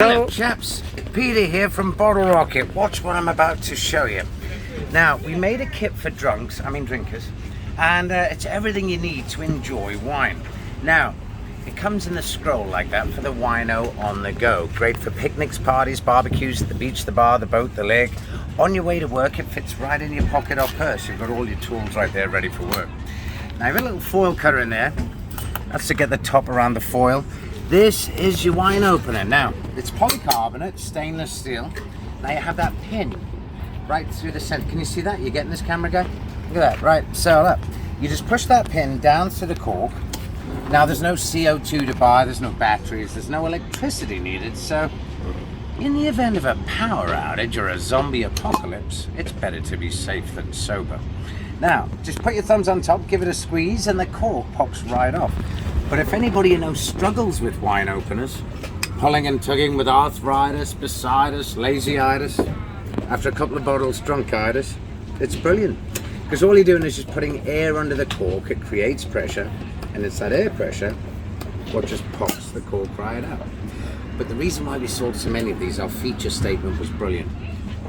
Hello chaps, Peter here from Bottle Rocket. Watch what I'm about to show you. Now, we made a kit for drinkers, and it's everything you need to enjoy wine. Now, it comes in a scroll like that for the wino on the go. Great for picnics, parties, barbecues, at the beach, the bar, the boat, the lake. On your way to work, it fits right in your pocket or purse. You've got all your tools right there ready for work. Now, I have a little foil cutter in there. That's to get the top around the foil. This is your wine opener. Now, it's polycarbonate, stainless steel. Now you have that pin right through the center. Can you see that? You getting this, camera guy? Look at that, right? So look, you just push that pin down through the cork. Now there's no CO2 to buy, there's no batteries, there's no electricity needed. So in the event of a power outage or a zombie apocalypse, it's better to be safe than sober. Now, just put your thumbs on top, give it a squeeze, and the cork pops right off. But if anybody you know struggles with wine openers, pulling and tugging with arthritis, bursitis, lazyitis, after a couple of bottles, drunkitis, it's brilliant. Because all you're doing is just putting air under the cork, it creates pressure, and it's that air pressure what just pops the cork right out. But the reason why we sold so many of these, our feature statement was brilliant.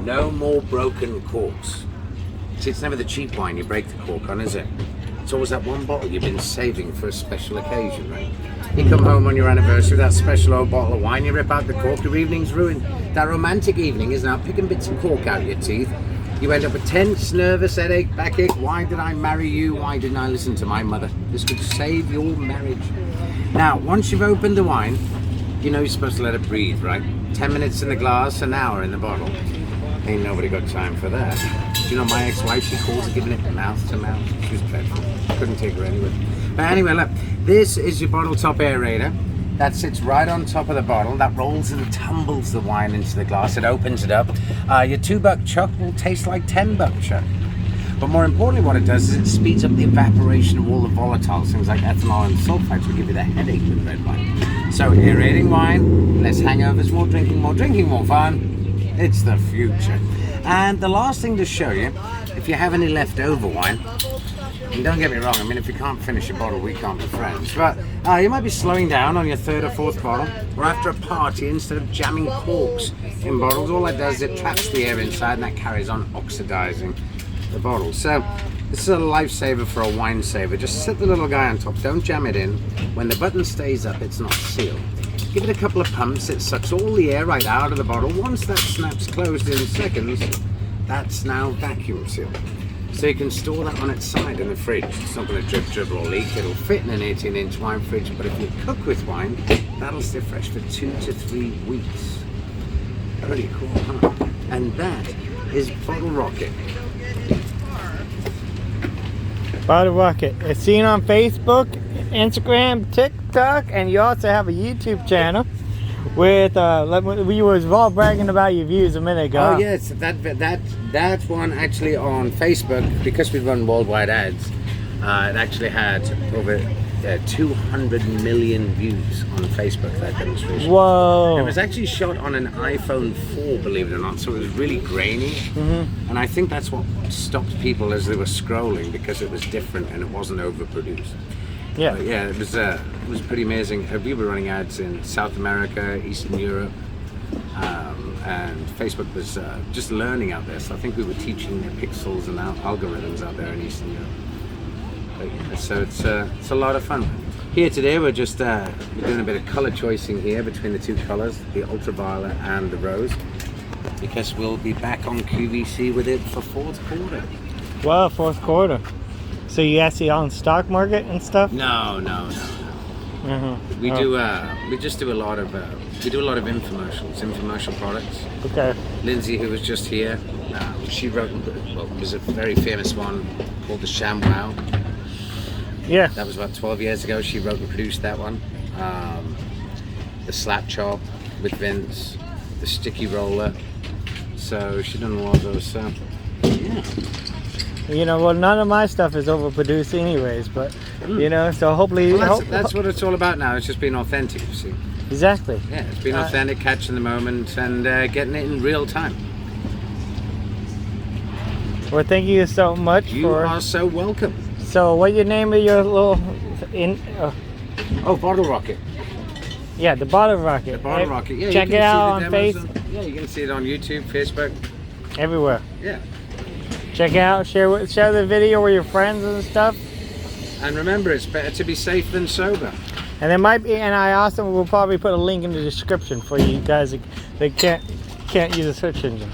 No more broken corks. See, it's never the cheap wine you break the cork on, is it? It's always that one bottle you've been saving for a special occasion, right? You come home on your anniversary with that special old bottle of wine, you rip out the cork, your evening's ruined. That romantic evening is now picking bits of cork out of your teeth. You end up with tense, nervous, headache, backache. Why did I marry you? Why didn't I listen to my mother? This could save your marriage. Now, once you've opened the wine, you know you're supposed to let it breathe, right? 10 minutes in the glass, an hour in the bottle. Ain't nobody got time for that. Do you know my ex-wife, she calls it giving it mouth to mouth. She was dreadful. Couldn't take her anywhere. But anyway, look, this is your bottle top aerator. That sits right on top of the bottle. That rolls and tumbles the wine into the glass. It opens it up. Your $2 chuck will taste like $10 chuck. But more importantly, what it does is it speeds up the evaporation of all the volatiles, things like ethanol and sulfites will give you the headache with red wine. So aerating wine, less hangovers, more drinking, more fun. It's the future. And the last thing to show you, if you have any leftover wine, and don't get me wrong, I mean, if you can't finish a bottle, we can't be friends. But you might be slowing down on your third or fourth bottle, or after a party, instead of jamming corks in bottles, all that does is it traps the air inside and that carries on oxidizing the bottle. So this is a lifesaver for a wine saver. Just sit the little guy on top, don't jam it in. When the button stays up, it's not sealed. Give it a couple of pumps, it sucks all the air right out of the bottle. Once that snaps closed in seconds, that's now vacuum sealed. So you can store that on its side in the fridge. It's not going to drip, dribble or leak. It'll fit in an 18-inch wine fridge, but if you cook with wine, that'll stay fresh for 2 to 3 weeks. Pretty cool, huh? And that is Bottle Rocket. Bottle Rocket. It's seen on Facebook, Instagram, TikTok, and you also have a YouTube channel with we was all bragging about your views a minute ago. Oh yes, that one actually on Facebook, because we run worldwide ads, it actually had over 200 million views on Facebook, that demonstration. Whoa. It was actually shot on an iPhone 4, believe it or not, so it was really grainy. And I think that's what stopped people as they were scrolling, because it was different and it wasn't overproduced. Yeah. But yeah, it was pretty amazing. We were running ads in South America, Eastern Europe, and Facebook was just learning out there. So I think we were teaching the pixels and algorithms out there in Eastern Europe. But, yeah, so it's a lot of fun. Here today we're just we're doing a bit of color choicing here between the two colors, the ultraviolet and the rose, because we'll be back on QVC with it for fourth quarter. Wow, fourth quarter. So you actually on stock market and stuff? No. We just do a lot of infomercial products. Okay. Lindsay, who was just here, she wrote, it was a very famous one called the ShamWow. Yeah. That was about 12 years ago. She wrote and produced that one. The Slap Chop with Vince, the Sticky Roller. So she done a lot of those. So yeah. You know, well, none of my stuff is overproduced anyways, but you know, so hopefully. Well, that's what it's all about now. It's just being authentic, you see. Exactly. Yeah, it's being authentic, catching the moment, and getting it in real time. Well, thank you so much. You are so welcome. So, what's your name of your little Oh, Bottle Rocket. Yeah, the bottle rocket. The bottle rocket. Yeah, check you can it out see on the demos Facebook. Yeah, you can see it on YouTube, Facebook. Everywhere. Yeah. Check it out. Share the video with your friends and stuff. And remember, it's better to be safe than sober. And there might be, and I also will probably put a link in the description for you guys that can't use a search engine.